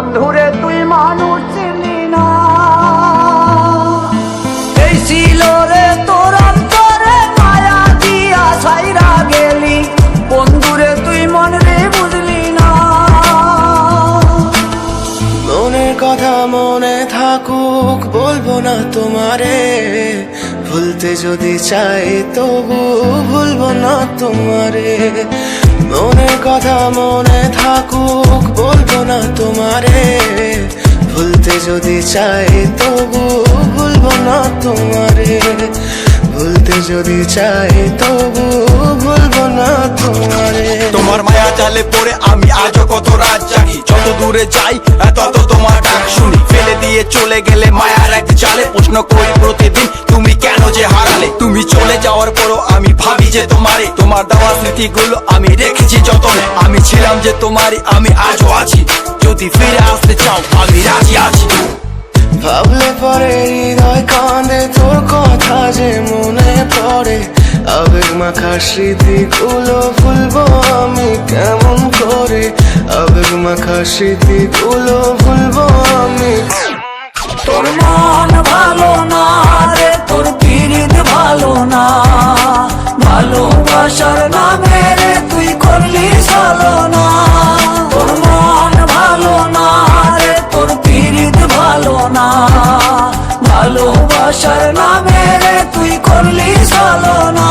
বন্ধুরে তুই মানুষ চিনি না। এই ছিল রে তোর অন্তরে মায়া দিয়া ছাইরা গেলি, বন্ধুরে তুই মন রে বুঝলি না। মনের কথা মনে থাকুক বলবো না তোমারে, ভুলতে যদি চাই তবু ভুলবো না তোমারে। মনের কথা মনে থাকুক বলবো না তোমারে, ভুলতে যদি চাই তবু ভুলবো না তোমারে। ভুলতে যদি চাই তবু ভুলবো না তোমারে। তোমার মায়া জালে পড়ে আমি আজও কত রাত জাগি, যত দূরে যাই তত তোমার ডাক শুনি। ফেলে দিয়ে চলে গেলে মায়ার এক জালে, প্রশ্ন করি প্রতিদিন তুমি কেন যে হারালে। তুমি চলে যাওয়ার পরও আমি ভাবি যে তোমারে, তোমার দেওয়া স্মৃতিগুলো আমি রেখেছি যতনে। আমি ছিলাম যে তোমারই, আমি আজও আছি, যদি ফিরে আসতে চাও আমি রাজি আছি। ভাবলে পরে হৃদয় কাঁদে, তোর কথা যে মনে পড়ে। আবেগ মাখা স্মৃতিগুলো ভুলবো আমি কেমন করে, আবেগ মাখা স্মৃতিগুলো ভুলবো আমি। তোর মন ভালো না রে, তোর পিরিত ভালো না, ভালোবাসার নামে রে তুই করলি ছলনা। তোর মন ভালো না রে, তোর পিরিত ভালো না, ভালোবাসার নামে রে তুই করলি ছলনা।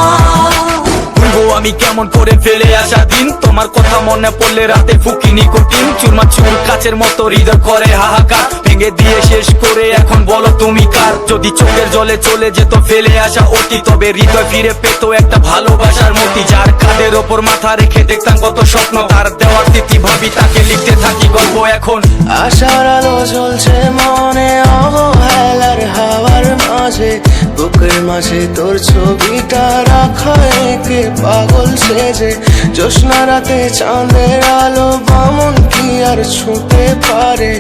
আমি কেমন করে ফেলে আসা দিন, তোমার কথা মনে পড়লে রাতে ফুকি নিকোটিন। চুরমা চুর কাচের মতো হৃদয় করে হাহাকার, ভেঙে দিয়ে শেষ করে এখন বলো তুমি কার। যদি চোখের জলে চলে যেত ফেলে আসা অতি, তবে হৃদয় ফিরে পেত একটা ভালোবাসার মতি। যার কাঁধের ওপর মাথা রেখে দেখতাম কত স্বপ্ন, তার দেওয়ার স্মৃতি ভাবি তাকে লিখতে থাকি গল্প এখন। আশার আলো জ্বলছে মনে অবহেলার হাওয়ার মাঝে, বুকের মাঝে তোর ছবিটা রাখা একে পাগল সেজে। জ্যোৎস্না রাতে চাঁদের আলো বামন কি আর ছুঁতে পারে,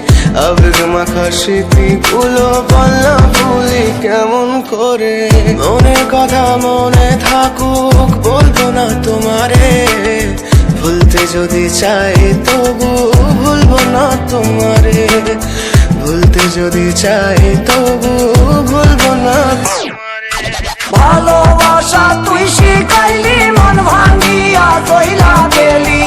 আবেগ মাখা স্মৃতিগুলো বলনা ভুলি কেমন করে। মনের কথা মনে থাকুক বলবো না তোমারে, ভুলতে যদি চাই তবু ভুলবো না তোমারে। ভুলতে যদি চাই তবু ভুলবো না তোমারে। ভালোবাসা তুই শিখাইলি, মন ভাঙিয়া কইলা গেলি,